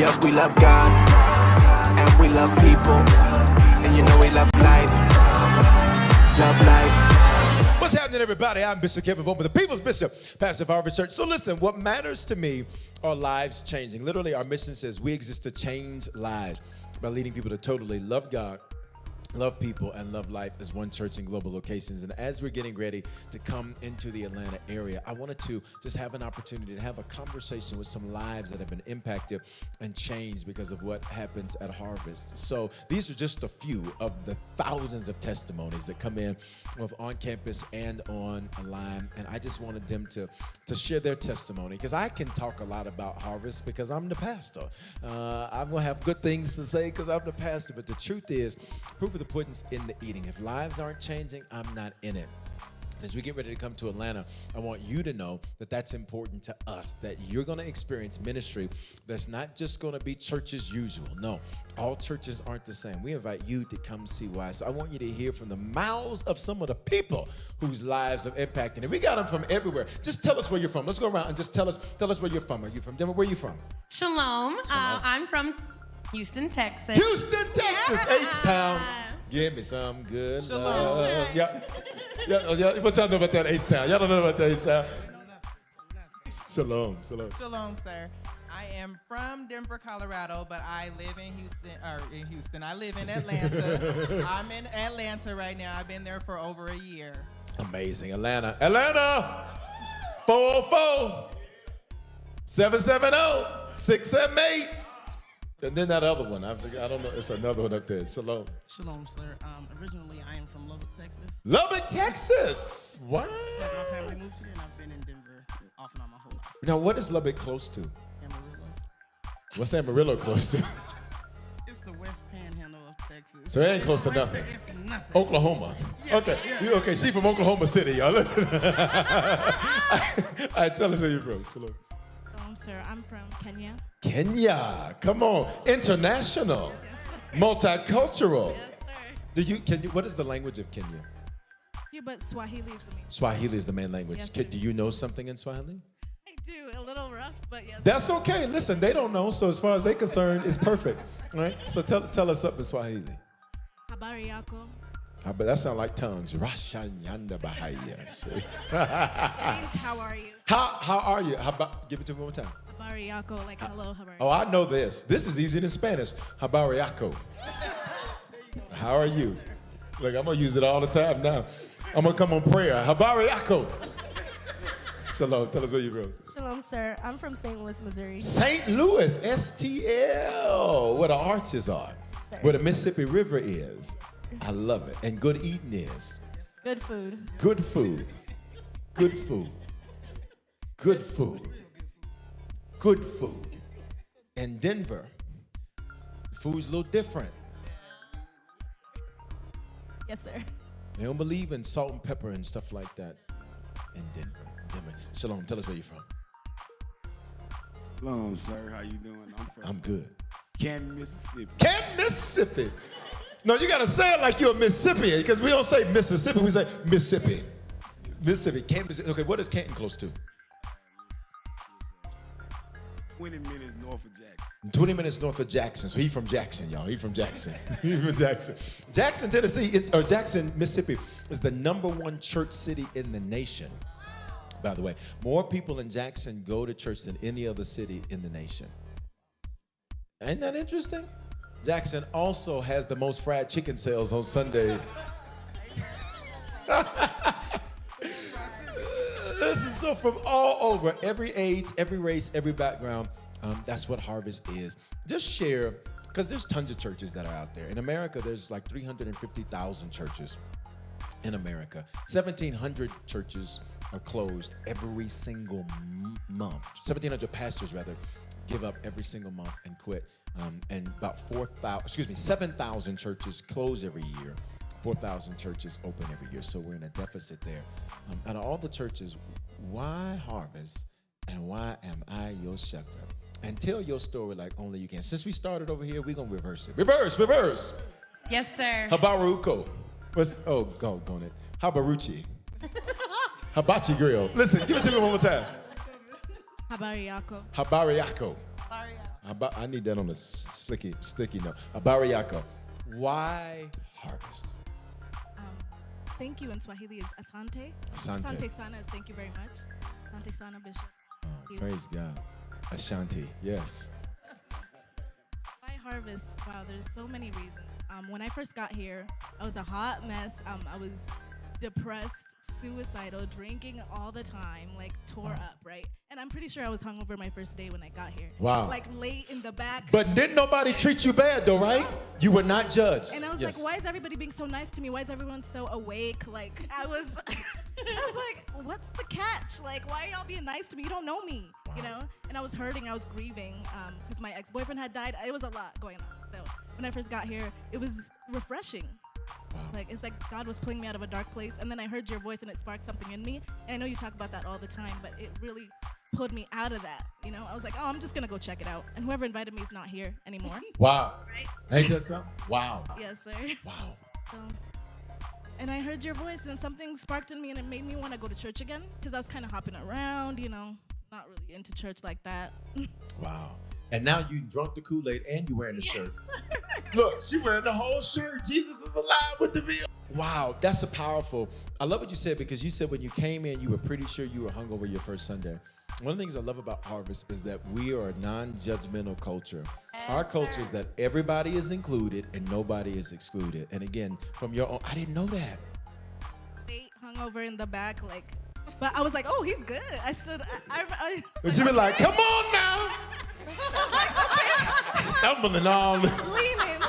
Yep, we love God, and we love people, and you know we love life. Love life. What's happening, everybody? I'm Bishop Kevin Vaughn, the People's Bishop, Pastor of Harvard Church. So listen, what matters to me are lives changing. Literally, our mission says we exist to change lives by leading people to totally love God, love people, and love life as one church in global locations. And as we're getting ready to come into the Atlanta area, I wanted to just have an opportunity to have a conversation with some lives that have been impacted and changed because of what happens at Harvest. So these are just a few of the thousands of testimonies that come in both on campus and online. And I just wanted them to share their testimony, because I can talk a lot about Harvest because I'm the pastor. I'm going to have good things to say because I'm the pastor, but the truth is, proof of the pudding's in the eating. If lives aren't changing, I'm not in it. As we get ready to come to Atlanta, I want you to know that that's important to us, that you're going to experience ministry that's not just going to be church as usual. No, all churches aren't the same. We invite you to come see why. So I want you to hear from the mouths of some of the people whose lives have impacted. And we got them from everywhere. Just tell us where you're from. Let's go around and just tell us where you're from. Are you from Denver? Where are you from? Shalom. I'm from Houston, Texas. Houston, Texas. H-Town. Give me some good love. Yeah. What y'all know about that H-Town? Y'all don't know about that H-Town? Shalom. Shalom, sir. I am from Denver, Colorado, but I live in Houston. I live in Atlanta. I'm in Atlanta right now. I've been there for over a year. Amazing. Atlanta. 404-770-678. And then that other one, I don't know, it's another one up there. Shalom. Shalom, sir. Originally, I am from Lubbock, Texas. Lubbock, Texas. Wow. My family moved here, and I've been in Denver off and on my whole life. Now, what is Lubbock close to? Amarillo. What's Amarillo close to? It's the West Panhandle of Texas. So it ain't close to nothing. It's nothing. Oklahoma. Yes, Okay. yeah. Okay, she from Oklahoma City, y'all. All right, tell us where you're from. Shalom. Sir, I'm from Kenya. Kenya, come on, international, multicultural. Yes, sir. What is the language of Kenya? Yeah, but Swahili is the main. Swahili is the main language. Yes, sir. Do you know something in Swahili? I do, a little rough, but yes. That's okay. Listen, they don't know, so as far as they're concerned, it's perfect. All right. So tell us something in Swahili. Habari yako. But that sounds like tongues. Rashanyanda Bahaya. It means how are you? How are you? Give it to me one more time. Habari yako, like hello, habari. Oh, I know this. This is easier than Spanish. Habariako. How are you? Look, I'm going to use it all the time now. I'm going to come on prayer. Habariako. Shalom. Tell us where you're from. Shalom, sir. I'm from St. Louis, Missouri. St. Louis, STL, where the arches are, where the Mississippi River is. I love it. And good eating is. Good food. Good food. Good food. Good food. Good food. In Denver, food's a little different. Yes, sir. They don't believe in salt and pepper and stuff like that in Denver. Shalom, tell us where you're from. Shalom, sir. How you doing? I'm good. Canton, Mississippi. Canton, Mississippi. No, you got to say it like you're a Mississippian, because we don't say Mississippi, we say Mississippi. Mississippi. Canton, Mississippi. Okay, what is Canton close to? 20 minutes north of Jackson. 20 minutes north of Jackson. So he's from Jackson, y'all. He's from Jackson. He's from Jackson. Jackson, Tennessee, or Jackson, Mississippi, is the #1 church city in the nation. By the way, more people in Jackson go to church than any other city in the nation. Ain't that interesting? Jackson also has the most fried chicken sales on Sunday. This is so from all over, every age, every race, every background. That's what Harvest is. Just share, because there's tons of churches that are out there. In America, there's like 350,000 churches in America. 1,700 churches are closed every single month. 1,700 pastors, rather, give up every single month and quit. And about 7,000 churches close every year. 4,000 churches open every year. So we're in a deficit there. Out of all the churches, why Harvest and why am I your shepherd? And tell your story like only you can. Since we started over here, we're going to reverse it. Reverse. Yes, sir. Habaruko. Go on it. Habaruchi. Hibachi grill. Listen, give it to me one more time. Habari yako. Habariako. I need that on a sticky note. Barayako, why harvest? Thank you in Swahili is asante. Asante. Sana is thank you very much. Asante sana, Bishop. Thank you. Praise God. Ashanti, yes. Why harvest? Wow, there's so many reasons. When I first got here, I was a hot mess. I was depressed, suicidal, drinking all the time, like tore up, right? And I'm pretty sure I was hungover my first day when I got here. Wow. Like late in the back. But didn't nobody treat you bad though, right? You were not judged. And I was Yes. like, why is everybody being so nice to me? Why is everyone so awake? Like, I was like, what's the catch? Like, why are y'all being nice to me? You don't know me, you know? And I was hurting, I was grieving because my ex-boyfriend had died. It was a lot going on. So when I first got here, it was refreshing. Like, it's like God was pulling me out of a dark place. And then I heard your voice and it sparked something in me. And I know you talk about that all the time, but it really pulled me out of that. You know, I was like, oh, I'm just going to go check it out. And whoever invited me is not here anymore. Wow. Right? Ain't that something? Wow. Yes, sir. Wow. So, and I heard your voice and something sparked in me and it made me want to go to church again because I was kind of hopping around, you know, not really into church like that. Wow. And now you drunk the Kool-Aid and you wearing the shirt. Look, she wearing the whole shirt. Jesus is alive with the veil. Wow, that's a powerful. I love what you said because you said when you came in, you were pretty sure you were hungover your first Sunday. One of the things I love about Harvest is that we are a non-judgmental culture. Our culture is that everybody is included and nobody is excluded. And again, from your own, I didn't know that. Late, hungover in the back, like, but I was like, oh, he's good. I stood, I And she was like, come on now. Stumbling all. leaning.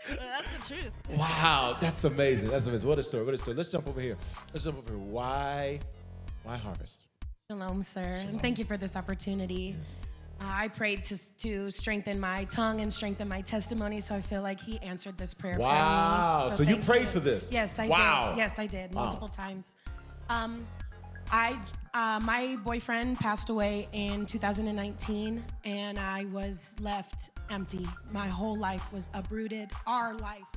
But that's the truth. Wow, that's amazing. That's amazing. What a story. What a story. Let's jump over here. Why Harvest? Shalom, sir. And thank you for this opportunity. I prayed to strengthen my tongue and strengthen my testimony, so I feel like he answered this prayer Wow. for me. So you thank prayed for this? Yes, I Wow. did. Yes, I did. Wow. Multiple times. My boyfriend passed away in 2019, and I was left empty. My whole life was uprooted. Our life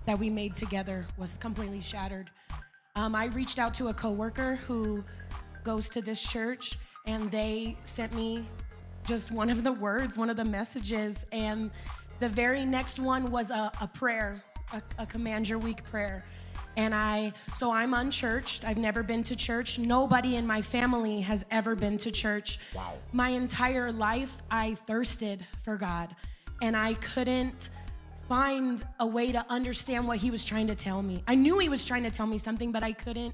that we made together was completely shattered. I reached out to a coworker who goes to this church, and they sent me just one of the words, one of the messages, and the very next one was a prayer, a command your week prayer. And so I'm unchurched. I've never been to church. Nobody in my family has ever been to church. Wow. My entire life, I thirsted for God, and I couldn't find a way to understand what he was trying to tell me. I knew he was trying to tell me something, but I couldn't.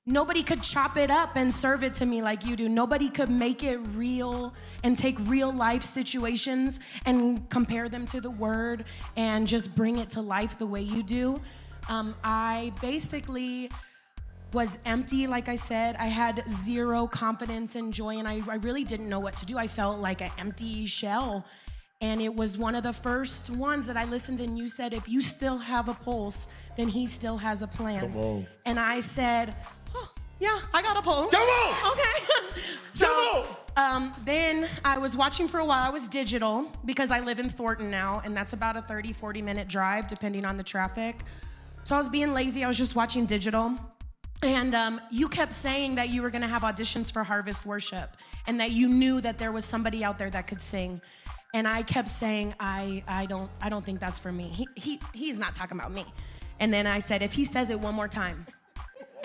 Nobody could chop it up and serve it to me like you do. Nobody could make it real and take real life situations and compare them to the word and just bring it to life the way you do. I basically was empty, like I said. I had zero confidence and joy, and I really didn't know what to do. I felt like an empty shell. And it was one of the first ones that I listened, and you said, if you still have a pulse, then he still has a plan. Come on. And I said, oh, yeah, I got a pulse. Come on. Okay. Then I was watching for a while. I was digital because I live in Thornton now, and that's about a 30, 40-minute drive, depending on the traffic. So I was being lazy. I was just watching digital. And you kept saying that you were going to have auditions for Harvest Worship and that you knew that there was somebody out there that could sing. And I kept saying, I don't think that's for me. He's not talking about me. And then I said, if he says it one more time.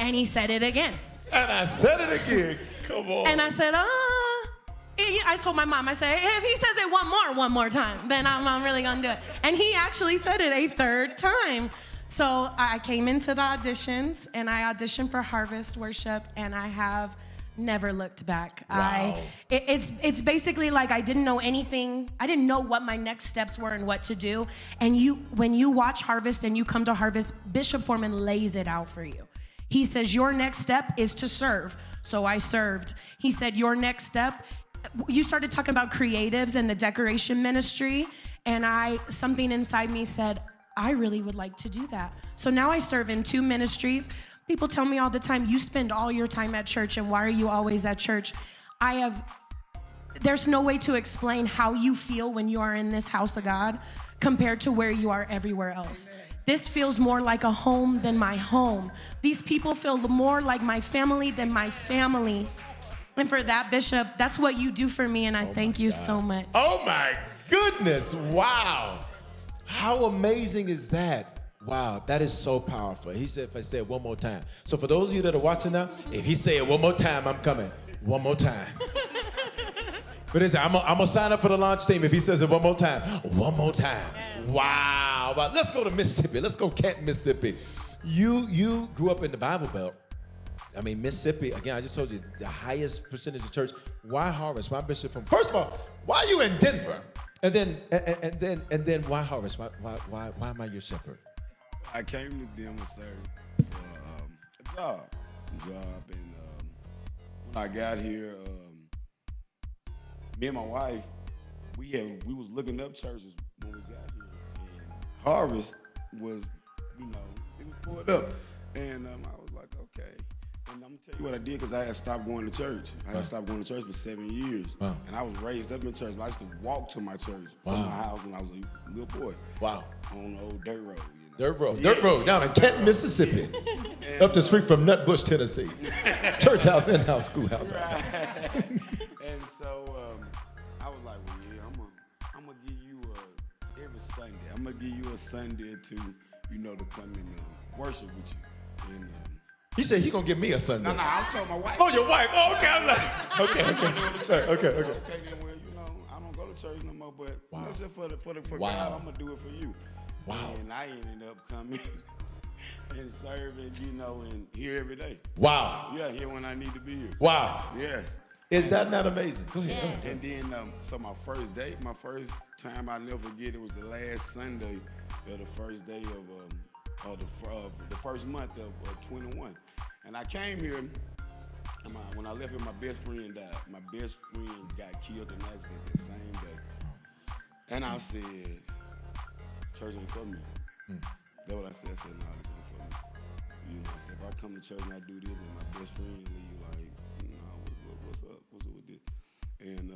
And he said it again. And I said it again. Come on. And I said, I told my mom, I said, if he says it one more time, then I'm really gonna do it. And he actually said it a third time. So I came into the auditions, and I auditioned for Harvest Worship, and I have never looked back. Wow. It's basically like I didn't know anything. I didn't know what my next steps were and what to do. And when you watch Harvest and you come to Harvest, Bishop Foreman lays it out for you. He says, your next step is to serve. So I served. He said, your next step, you started talking about creatives and the decoration ministry, and something inside me said, I really would like to do that. So now I serve in 2 ministries. People tell me all the time, you spend all your time at church, and why are you always at church? There's no way to explain how you feel when you are in this house of God compared to where you are everywhere else. This feels more like a home than my home. These people feel more like my family than my family. And for that, Bishop, that's what you do for me, and I thank you so much. Oh my goodness, wow. How amazing is that? Wow, that is so powerful. He said, if I say it one more time. So for those of you that are watching now, if he say it one more time, I'm coming. One more time. But I'm gonna sign up for the launch team if he says it one more time. One more time. Wow. But let's go to Mississippi. Let's go Canton, Mississippi. You grew up in the Bible Belt. I mean, Mississippi, again, I just told you the highest percentage of church. Why Harvest? Why Bishop from? First of all, why are you in Denver? And then why Harvest? Why am I your shepherd? I came to Denver, sir, for a job. And when I got here, me and my wife, we was looking up churches when we got here. And Harvest was, it was pulled up. And I was like, okay. And I'm gonna tell you what I did, because I had stopped going to church. I had stopped going to church for 7 years. Wow. And I was raised up in church. I used to walk to my church from my house when I was a little boy. Wow. On the old dirt road. Dirt road, down in Canton, Mississippi. Up the street from Nutbush, Tennessee. Church house, in-house, schoolhouse. And so I was like, well, yeah, I'm gonna give you every Sunday. I'm gonna give you a Sunday to, to come and worship with you. And, He said he gonna give me a Sunday. no, I'm telling my wife. Oh, your wife. Oh, okay. I'm like, okay. Sorry, okay. Okay, then, well, I don't go to church no more, but just for God, I'm gonna do it for you. Wow. And I ended up coming and serving, and here every day. Wow. Yeah, here when I need to be here. Wow. Yes. Is that not amazing? Go ahead. And then, so my first time, I'll never forget, it was the last Sunday of the first day of the first month of 21. And I came here, and when I left here, my best friend died. My best friend got killed in an accident the same day. And I said, church ain't for me. That's what I said. I said, no, this ain't for me. I said, if I come to church and I do this and my best friend leave, like, what's up? What's up with this? And,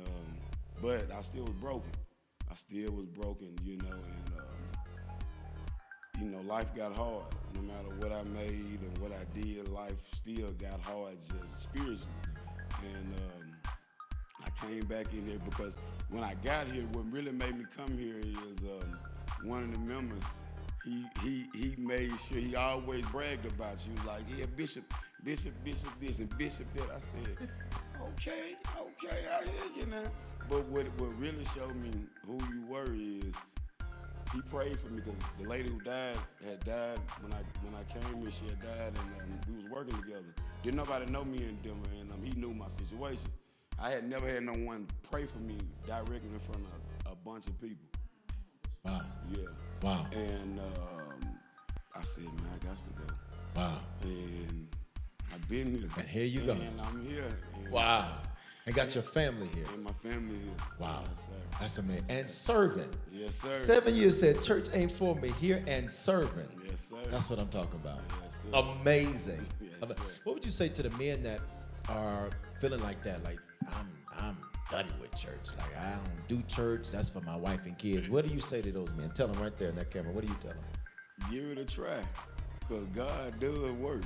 but I still was broken. And, life got hard. No matter what I made or what I did, life still got hard just spiritually. And I came back in here because when I got here, what really made me come here is one of the members, he made sure, he always bragged about you, like, yeah, Bishop this and Bishop that. I said, okay, I hear you now. But what really showed me who you were is, he prayed for me, because the lady who died had died when I came here. She had died, and we was working together. Didn't nobody know me in Denver, and he knew my situation. I had never had no one pray for me directly in front of a bunch of people. Wow. Yeah. Wow. And I said, man, I got to go. Wow. And I've been here. And here you go. And I'm here. And Wow. And got your family here. And my family here. Wow. Yes, sir. That's amazing. Yes, And sir. serving. Yes, sir. 7 years said church ain't for me, here and serving. Yes, sir. That's what I'm talking about. Yes, sir. Amazing. Yes, sir. What would you say to the men that are feeling like that? Like, I'm done with church. Like, I don't do church. That's for my wife and kids. What do you say to those men? Tell them right there in that camera. What do you tell them? Give it a try, because God does work.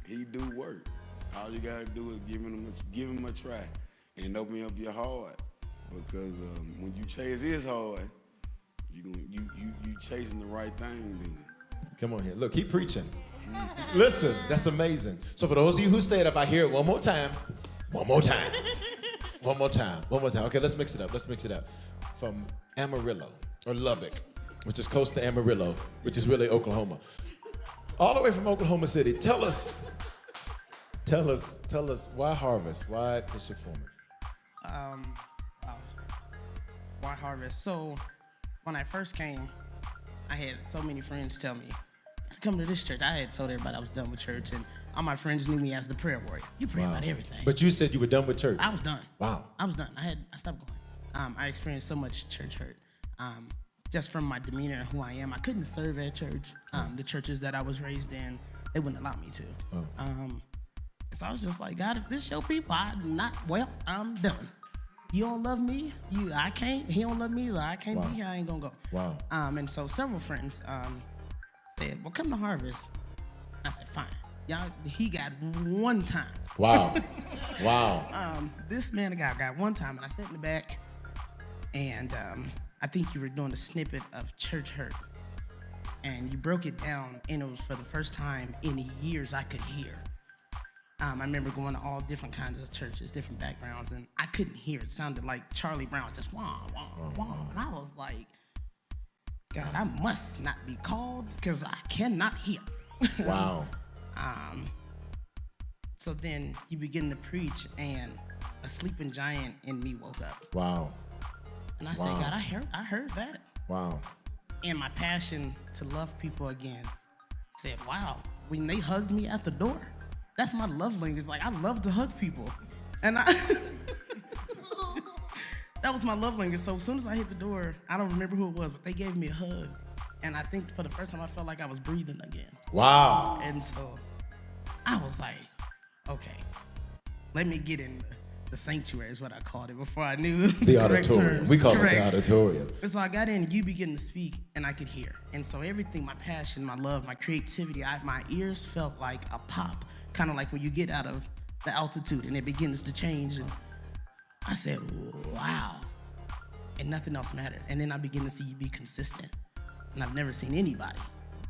He do work. All you gotta do is give him a try, and open up your heart. Because when you chase his heart, you chasing the right thing. Then. Come on here. Look, keep preaching. Listen, that's amazing. So for those of you who said, if I hear it one more time. Okay, let's mix it up. From Amarillo, or Lubbock, which is close to Amarillo, which is really Oklahoma. All the way from Oklahoma City. Tell us why Harvest? Why Bishop Foreman? Why Harvest? So when I first came, I had so many friends tell me, come to this church. I had told everybody I was done with church, and all my friends knew me as the prayer warrior. You pray about everything. But you said you were done with church. I was done. Wow. I was done. I stopped going. I experienced so much church hurt. Just from my demeanor and who I am, I couldn't serve at church. The churches that I was raised in, they wouldn't allow me to. So I was just like, God, if this your people, I'm done. You don't love me, I can't. He don't love me, I can't be here, I ain't gonna go. Wow. And so several friends said, well, come to Harvest. I said, fine. Y'all, he got one time. Wow. Wow. This man got one time, and I sat in the back, and I think you were doing a snippet of church hurt, and you broke it down, and it was for the first time in years I could hear. I remember going to all different kinds of churches, different backgrounds, and I couldn't hear. It sounded like Charlie Brown, just wah, wah, wah. And I was like, God, I must not be called because I cannot hear. Wow. So then you begin to preach, and a sleeping giant in me woke up. Wow. And I said, God, I heard that. Wow. And my passion to love people again said, wow, when they hugged me at the door, that's my love language. Like, I love to hug people. And that was my love language. So as soon as I hit the door, I don't remember who it was, but they gave me a hug. And I think for the first time, I felt like I was breathing again. Wow. And so I was like, okay, let me get in the sanctuary is what I called it before I knew The auditorium. terms. We call Correct. it the auditorium. And so I got in, you begin to speak, and I could hear. And so everything, my passion, my love, my creativity, my ears felt like a pop, kind of like when you get out of the altitude and it begins to change. And I said, wow. And nothing else mattered. And then I begin to see you be consistent. And I've never seen anybody,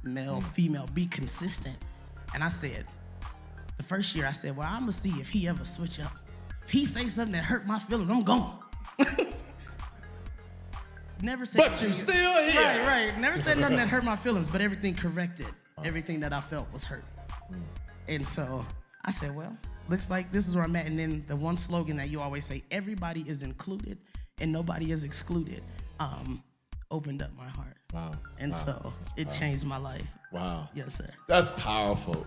male, female, be consistent. And I said, the first year I said, well, I'm gonna see if he ever switch up. If he say something that hurt my feelings, I'm gone. Never said. But you still here. Right. Never said nothing that hurt my feelings, but everything corrected. Everything that I felt was hurt. And so I said, well, looks like this is where I'm at. And then the one slogan that you always say, everybody is included and nobody is excluded, opened up my heart. Wow. And Wow. so it changed my life. Wow. Yes, sir. That's powerful.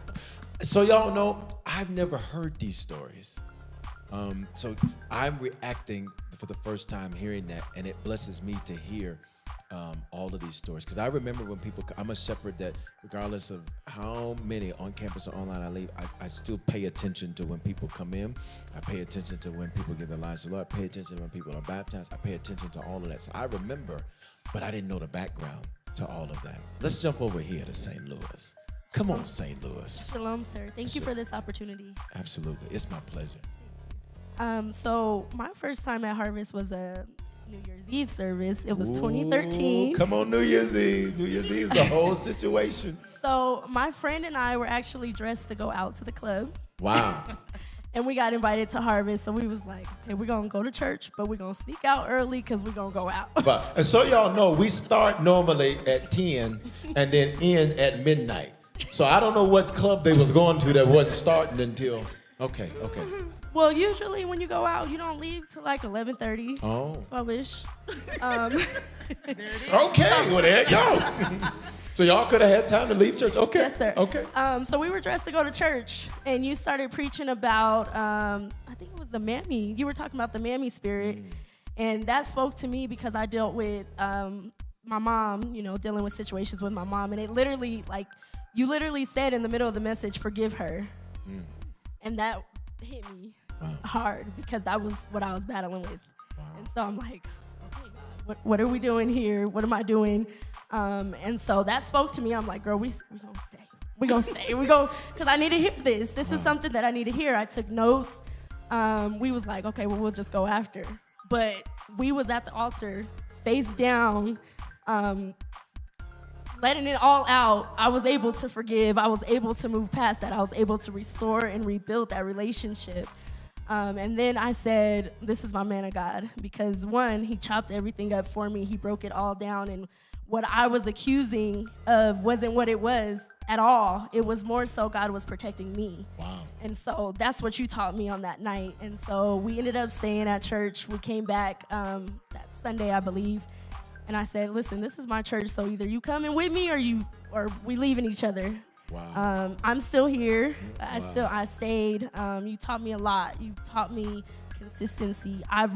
So y'all know, I've never heard these stories. So I'm reacting for the first time hearing that, and it blesses me to hear all of these stories. Because I remember when people, I'm a shepherd that regardless of how many on campus or online I leave, I still pay attention to when people come in. I pay attention to when people give their lives to the Lord. I pay attention to when people are baptized. I pay attention to all of that. So I remember, but I didn't know the background to all of that. Let's jump over here to St. Louis. Come on, St. Louis. Shalom, sir. Thank you for this opportunity. Absolutely. It's my pleasure. So my first time at Harvest was a New Year's Eve service. It was 2013. Ooh, come on, New Year's Eve. New Year's Eve is a whole situation. So my friend and I were actually dressed to go out to the club. Wow. And we got invited to Harvest. So we was like, okay, we're going to go to church, but we're going to sneak out early because we're going to go out. And so y'all know, we start normally at 10 and then end at midnight. So I don't know what club they was going to that wasn't starting until, okay. Well, usually when you go out, you don't leave till like 11:30. Oh. 12-ish. Okay, well, there you go. So y'all could have had time to leave church. Okay. Yes, sir. Okay. So we were dressed to go to church, and you started preaching about, I think it was the mammy. You were talking about the mammy spirit, and that spoke to me because I dealt with my mom, dealing with situations with my mom, and it literally, you literally said in the middle of the message, forgive her. And that hit me hard because that was what I was battling with. Wow. And so I'm like, okay, God, what are we doing here? What am I doing? And so that spoke to me. I'm like, girl, we gonna stay. We gonna stay. Because I need to hear this. This is something that I need to hear. I took notes. We was like, okay, well, we'll just go after. But we was at the altar, face down, letting it all out. I was able to forgive. I was able to move past that. I was able to restore and rebuild that relationship. And then I said, this is my man of God. Because one, he chopped everything up for me. He broke it all down. And what I was accusing of wasn't what it was at all. It was more so God was protecting me. Wow. And so that's what you taught me on that night. And so we ended up staying at church. We came back that Sunday, I believe. And I said, listen, this is my church, so either you coming with me or we leaving each other. Wow. I'm still here. Wow. I stayed. You taught me a lot. You taught me consistency. I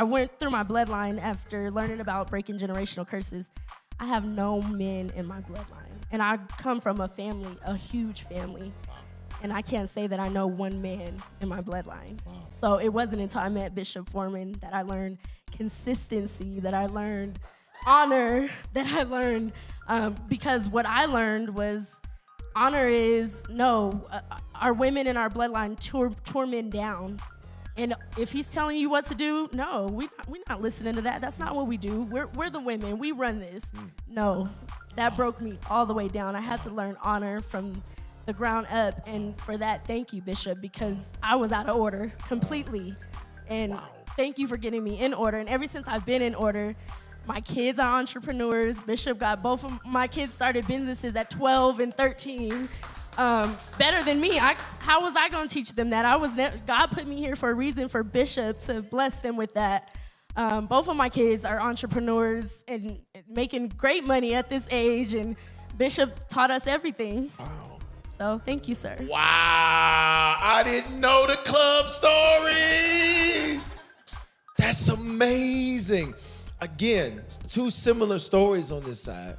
went through my bloodline after learning about breaking generational curses. I have no men in my bloodline. And I come from a family, a huge family. Wow. And I can't say that I know one man in my bloodline. Wow. So it wasn't until I met Bishop Foreman that I learned consistency, that I learned honor, that I learned, because what I learned was honor is, no, our women in our bloodline tore men down. And if he's telling you what to do, no, we're not listening to that. That's not what we do. We're the women. We run this. No, that broke me all the way down. I had to learn honor from the ground up. And for that, thank you, Bishop, because I was out of order completely. And thank you for getting me in order. And ever since I've been in order, my kids are entrepreneurs. Bishop got both of my kids started businesses at 12 and 13. Better than me. How was I going to teach them that? God put me here for a reason for Bishop to bless them with that. Both of my kids are entrepreneurs and making great money at this age, and Bishop taught us everything. Wow. So thank you, sir. Wow, I didn't know the club story. That's amazing. Again, two similar stories on this side,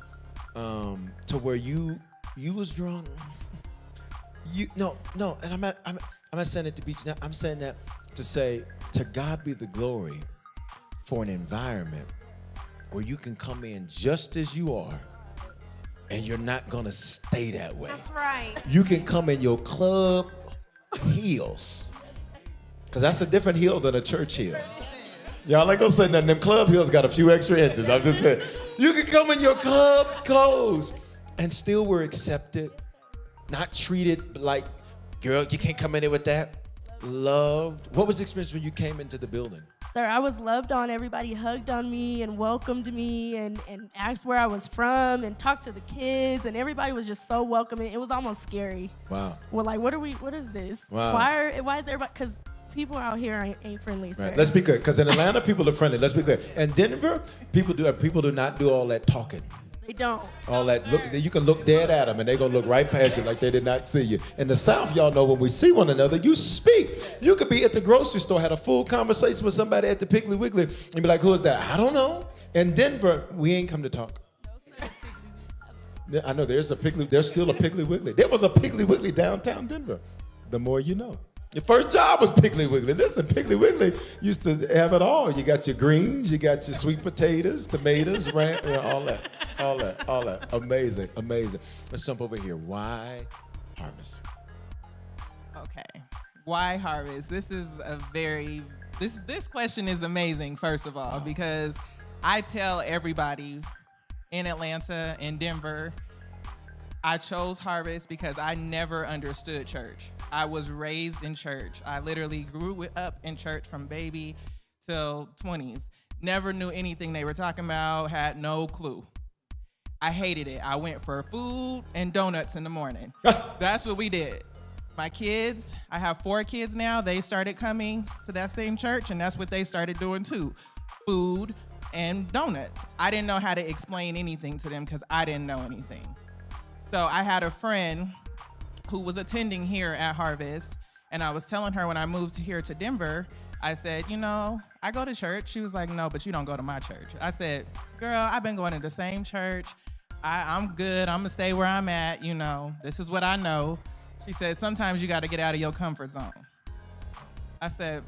to where you was drunk. No, and I'm not saying it to be. I'm saying that to say, to God be the glory for an environment where you can come in just as you are, and you're not gonna stay that way. That's right. You can come in your club heels, because that's a different heel than a church heel. Y'all ain't gonna say nothing. Them club heels got a few extra inches. I'm just saying. You can come in your club clothes and still we're accepted. Not treated like, girl, you can't come in here with that. Loved. What was the experience when you came into the building? Sir, I was loved on. Everybody hugged on me and welcomed me and asked where I was from and talked to the kids, and everybody was just so welcoming. It was almost scary. Wow. Well, like, what is this? Wow. Why is everybody, because people out here ain't friendly, sir. Right. Let's be clear, because in Atlanta, people are friendly. Let's be clear. In Denver, people do not do all that talking. They don't. All that look, you can look dead at them and they're gonna look right past you like they did not see you. In the South, y'all know when we see one another, you speak. You could be at the grocery store, had a full conversation with somebody at the Piggly Wiggly, and be like, "Who is that?" I don't know. In Denver, we ain't come to talk. I know there's still a Piggly Wiggly. There was a Piggly Wiggly downtown Denver. The more you know. Your first job was Piggly Wiggly. Listen, Piggly Wiggly used to have it all. You got your greens, you got your sweet potatoes, tomatoes, all that. Amazing. Let's jump over here. Why Harvest? Okay. Why Harvest? This is this question is amazing, first of all, because I tell everybody in Atlanta, in Denver, I chose Harvest because I never understood church. I was raised in church. I literally grew up in church from baby till 20s. Never knew anything they were talking about, had no clue. I hated it. I went for food and donuts in the morning. That's what we did. My kids, I have 4 kids now. They started coming to that same church, and that's what they started doing too. Food and donuts. I didn't know how to explain anything to them because I didn't know anything. So I had a friend who was attending here at Harvest, and I was telling her when I moved here to Denver, I said, I go to church. She was like, no, but you don't go to my church. I said, girl, I've been going to the same church. I'm good. I'm gonna stay where I'm at. This is what I know. She said, sometimes you got to get out of your comfort zone. I said,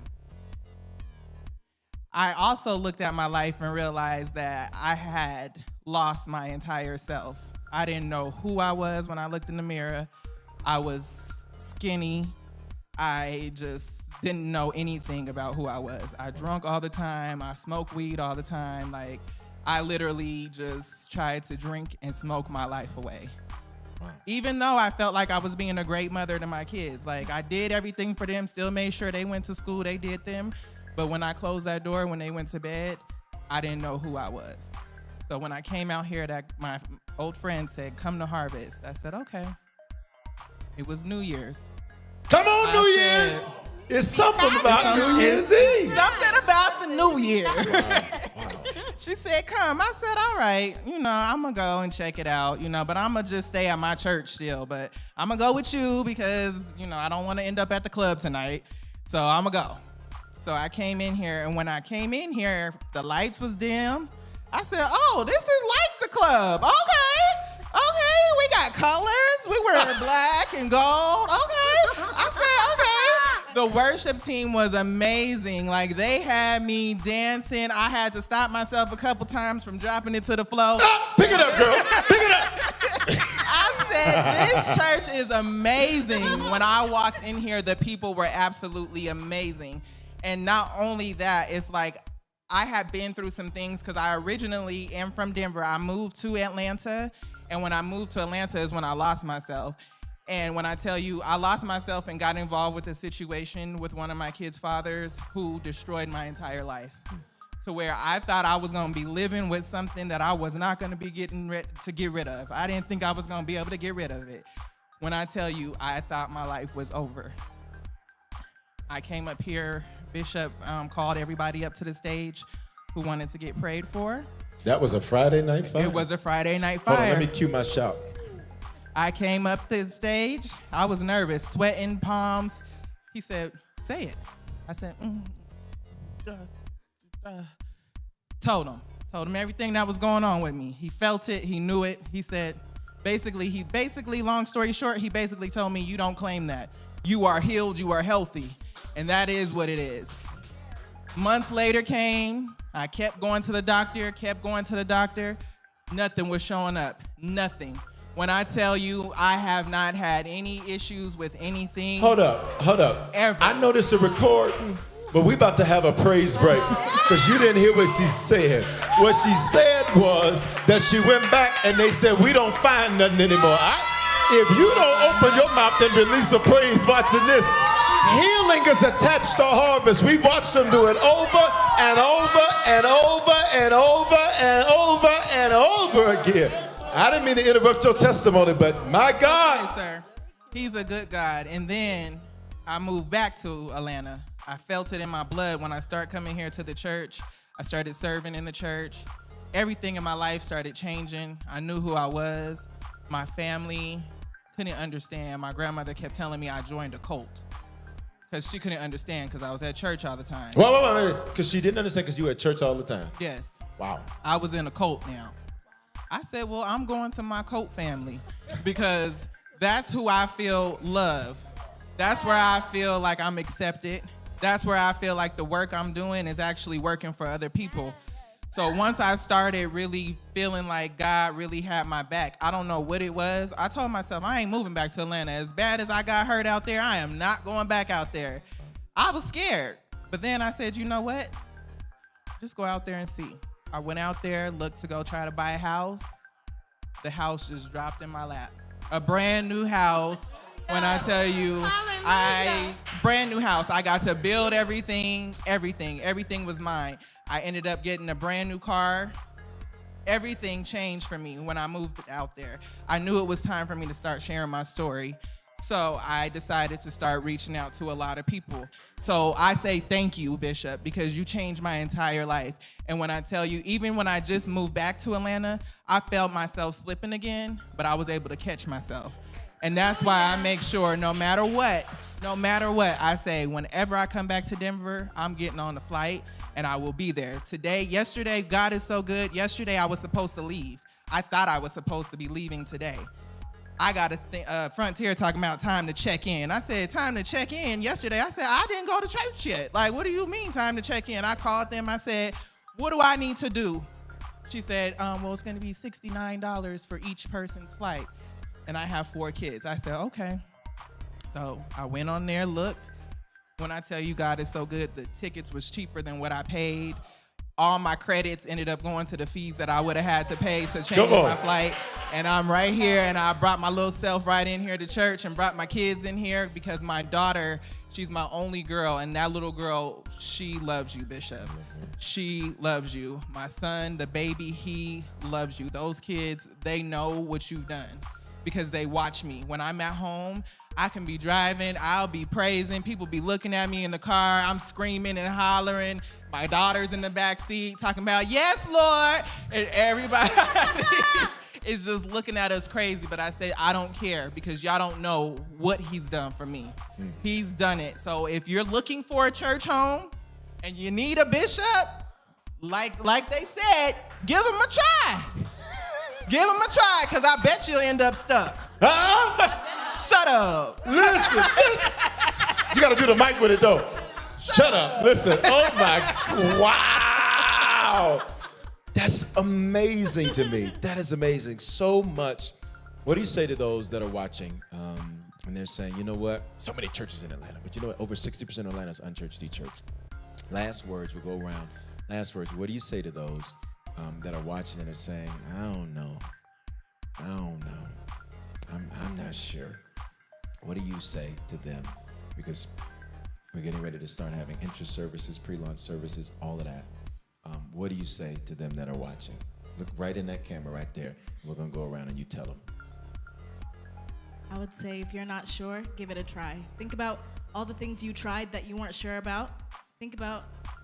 I also looked at my life and realized that I had lost my entire self. I didn't know who I was when I looked in the mirror. I was skinny. I just didn't know anything about who I was. I drank all the time. I smoked weed all the time. Like, I literally just tried to drink and smoke my life away. Wow. Even though I felt like I was being a great mother to my kids. Like, I did everything for them, still made sure they went to school, they did them. But when I closed that door, when they went to bed, I didn't know who I was. So when I came out here, that my old friend said, come to Harvest. I said, okay. It was New Year's. Come on, New Year's. It's something about New Year's Eve. Something about the New Year. Wow. She said, come. I said, all right. I'm going to go and check it out, but I'm going to just stay at my church still. But I'm going to go with you because, I don't want to end up at the club tonight. So I'm going to go. So I came in here, and when I came in here, the lights was dim. I said, oh, this is like the club. Okay, we got colors. We wear black and gold. Okay. I said, okay. The worship team was amazing. Like, they had me dancing. I had to stop myself a couple times from dropping it to the floor. Pick it up, girl. Pick it up. I said, this church is amazing. When I walked in here, the people were absolutely amazing. And not only that, it's like I had been through some things because I originally am from Denver. I moved to Atlanta. And when I moved to Atlanta is when I lost myself. And when I tell you, I lost myself and got involved with a situation with one of my kids' fathers who destroyed my entire life. To where I thought I was gonna be living with something that I was not gonna be get rid of. I didn't think I was gonna be able to get rid of it. When I tell you, I thought my life was over. I came up here, Bishop called everybody up to the stage who wanted to get prayed for. That was a Friday night fire? It was a Friday night Hold fire. on, let me cue my shout. I came up to the stage. I was nervous, sweating, palms. He said, say it. I said, told him everything that was going on with me. He felt it, he knew it. He said, long story short, he basically told me, you don't claim that. You are healed, you are healthy. And that is what it is. Months later came, I kept going to the doctor. Nothing was showing up, nothing. When I tell you, I have not had any issues with anything. Hold up. Ever. I know this is a recording, but we about to have a praise break because you didn't hear what she said. What she said was that she went back and they said, we don't find nothing anymore. If you don't open your mouth and release a praise watching this, healing is attached to harvest. We watched them do it over and over and over and over and over and over again. I didn't mean to interrupt your testimony, but my God. Okay, sir. He's a good God. And then I moved back to Atlanta. I felt it in my blood when I started coming here to the church. I started serving in the church. Everything in my life started changing. I knew who I was. My family couldn't understand. My grandmother kept telling me I joined a cult because she couldn't understand because I was at church all the time. Wait. Because she didn't understand because you were at church all the time. Yes. Wow. I was in a cult now. I said, well, I'm going to my cult family because that's who I feel love. That's where I feel like I'm accepted. That's where I feel like the work I'm doing is actually working for other people. So once I started really feeling like God really had my back, I don't know what it was. I told myself, I ain't moving back to Atlanta. As bad as I got hurt out there, I am not going back out there. I was scared. But then I said, you know what? Just go out there and see. I went out there, looked to go try to buy a house. The house just dropped in my lap. A brand new house. When I tell you, brand new house. I got to build everything. Everything was mine. I ended up getting a brand new car. Everything changed for me when I moved out there. I knew it was time for me to start sharing my story. So I decided to start reaching out to a lot of people. So I say thank you, Bishop, because you changed my entire life. And when I tell you, even when I just moved back to Atlanta, I felt myself slipping again, but I was able to catch myself. And that's why I make sure no matter what, I say whenever I come back to Denver, I'm getting on the flight and I will be there. Yesterday, God is so good. Yesterday, I was supposed to leave. I thought I was supposed to be leaving today. I got a Frontier talking about time to check in. I said, time to check in yesterday. I said, I didn't go to church yet. Like, what do you mean time to check in? I called them. I said, what do I need to do? She said, well, it's going to be $69 for each person's flight. And I have 4 kids. I said, okay. So I went on there, looked. When I tell you God is so good, the tickets was cheaper than what I paid. All my credits ended up going to the fees that I would have had to pay to change my flight. And I'm right here, and I brought my little self right in here to church and brought my kids in here because my daughter, she's my only girl, and that little girl, she loves you, Bishop. She loves you. My son, the baby, he loves you. Those kids, they know what you've done because they watch me. When I'm at home, I can be driving, I'll be praising, people be looking at me in the car, I'm screaming and hollering. My daughter's in the back seat talking about, yes, Lord, and everybody is just looking at us crazy. But I say, I don't care because y'all don't know what he's done for me. He's done it. So if you're looking for a church home and you need a bishop, like they said, give him a try. Give him a try, because I bet you'll end up stuck. Shut up. Listen. You got to do the mic with it, though. Shut up. Listen. Oh, my. Wow. That's amazing to me. That is amazing. So much What do you say to those that are watching and they're saying, you know what? So many churches in Atlanta, but you know what? Over 60% of Atlanta is unchurched, de-churched. Last words, we'll go around. Last words, what do you say to those that are watching and are saying, I don't know. I'm not sure. What do you say to them? Because we're getting ready to start having interest services, pre-launch services, all of that. What do you say to them that are watching? Look right in that camera right there. We're going to go around and you tell them. I would say if you're not sure, give it a try. Think about all the things you tried that you weren't sure about. Think about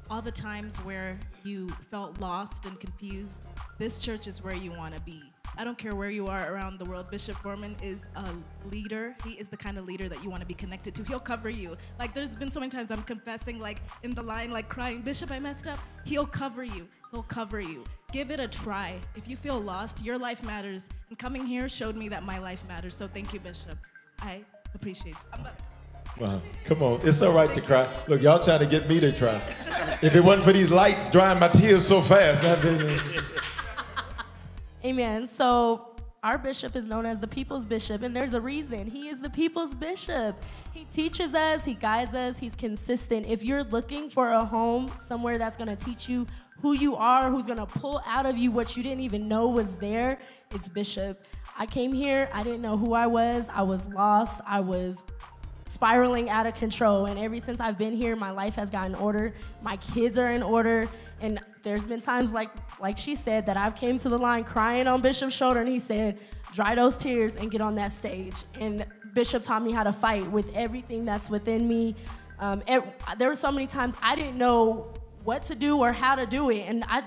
all the times where you felt lost and confused. This church is where you want to be. I don't care where you are around the world. Bishop Foreman is a leader. He is the kind of leader that you want to be connected to. He'll cover you. Like, there's been so many times I'm confessing, like, in the line, like, crying, Bishop, I messed up. He'll cover you. He'll cover you. Give it a try. If you feel lost, your life matters. And coming here showed me that my life matters. So thank you, Bishop. I appreciate you. Come on, it's all right to cry. Look, y'all trying to get me to cry. If it wasn't for these lights drying my tears so fast, I'd be... Amen. So our bishop is known as the people's bishop, and there's a reason. He is the people's bishop. He teaches us, he guides us, he's consistent. If you're looking for a home, somewhere that's going to teach you who you are, who's going to pull out of you what you didn't even know was there, it's Bishop. I came here, I didn't know who I was lost, I was spiraling out of control, and ever since I've been here, my life has gotten order, my kids are in order, and there's been times like she said that I've came to the line crying on Bishop's shoulder, and he said, dry those tears and get on that stage. And Bishop taught me how to fight with everything that's within me. There were so many times I didn't know what to do or how to do it, and I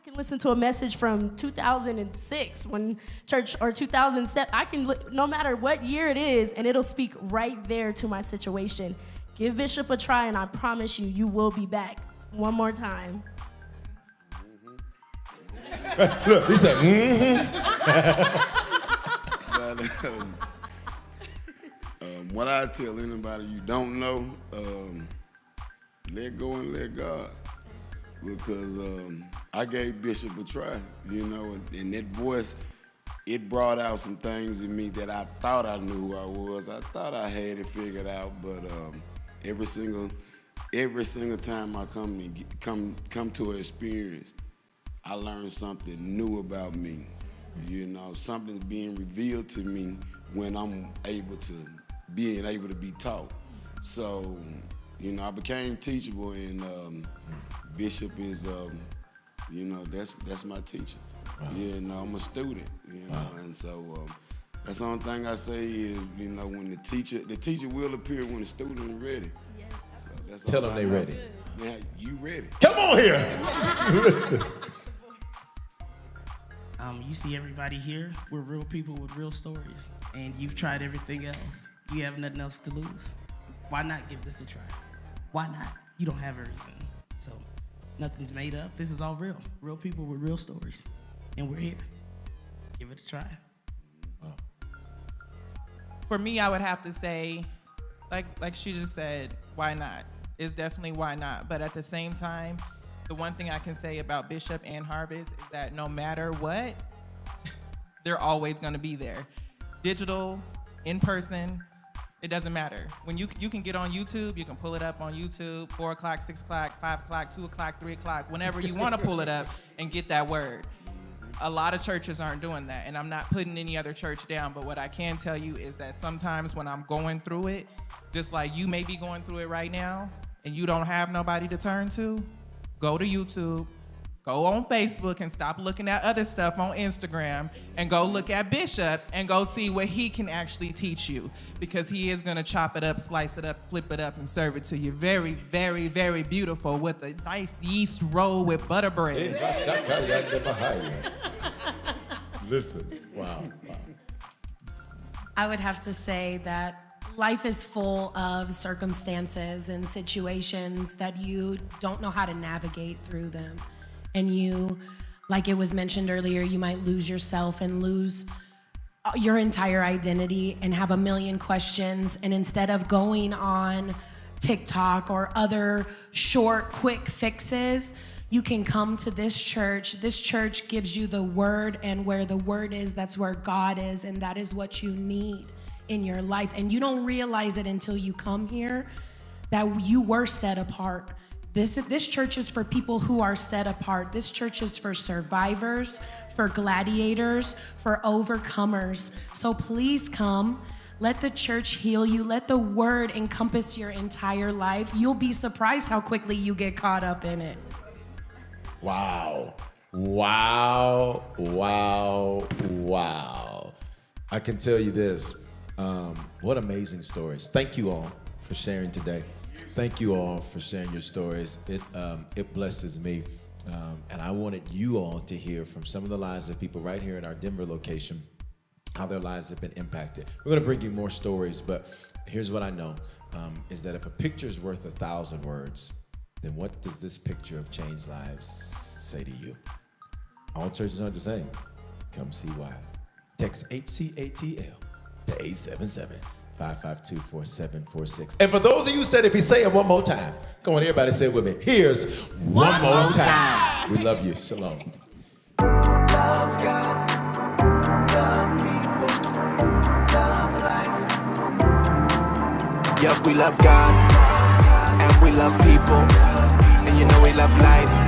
can listen to a message from 2006 when church, or 2007. I can, no matter what year it is, and it'll speak right there to my situation. Give Bishop a try, and I promise you, you will be back. One more time. Look, he said, But what I tell anybody you don't know, let go and let God. Because I gave Bishop a try, you know, and that voice, it brought out some things in me that I thought I knew who I was. I thought I had it figured out, but every single time I come to an experience, I learned something new about me. You know, something's being revealed to me when I'm able to be taught. So, you know, I became teachable, and Bishop is, you know, that's my teacher. Wow. You know, I'm a student, you know, and so that's the only thing I say is, you know, when the teacher will appear when the student is ready. Yes. So that's tell them they ready. Now, you ready. Come on here. Listen. You see everybody here, we're real people with real stories, and you've tried everything else. You have nothing else to lose. Why not give this a try? Why not? You don't have everything. So nothing's made up. This is all real. Real people with real stories. And we're here. Give it a try. For me, I would have to say, like she just said, why not? It's definitely why not. But at the same time, the one thing I can say about Bishop and Harvest is that no matter what, they're always going to be there. Digital, in person, it doesn't matter. When you can get on YouTube, you can pull it up on YouTube, 4 o'clock, 6 o'clock, 5 o'clock, 2 o'clock, 3 o'clock, whenever you want to pull it up and get that word. A lot of churches aren't doing that, and I'm not putting any other church down, but what I can tell you is that sometimes when I'm going through it, just like you may be going through it right now, and you don't have nobody to turn to, go to YouTube, go on Facebook and stop looking at other stuff on Instagram and go look at Bishop and go see what he can actually teach you, because he is gonna chop it up, slice it up, flip it up, and serve it to you very, very, very beautiful with a nice yeast roll with butter bread. Listen, wow. I would have to say that life is full of circumstances and situations that you don't know how to navigate through them. And you, like it was mentioned earlier, you might lose yourself and lose your entire identity and have a million questions. And instead of going on TikTok or other short, quick fixes, you can come to this church. This church gives you the word, and where the word is, that's where God is, and that is what you need in your life. And you don't realize it until you come here that you were set apart. This church is for people who are set apart. This church is for survivors, for gladiators, for overcomers. So please come. Let the church heal you. Let the word encompass your entire life. You'll be surprised how quickly you get caught up in it. Wow. Wow. Wow. Wow. I can tell you this. What amazing stories. Thank you all for sharing today. Thank you all for sharing your stories. It blesses me. And I wanted you all to hear from some of the lives of people right here in our Denver location, how their lives have been impacted. We're going to bring you more stories, but here's what I know, is that if a picture is worth 1,000 words, then what does this picture of changed lives say to you? All churches aren't the same. Come see why. Text HCATL to 877-552-4746. And for those of you who said, if you say it one more time, come on, everybody say it with me. Here's one more time. We love you. Shalom. Love God, love people, love life. Yeah, we love God, and we love people, and you know we love life.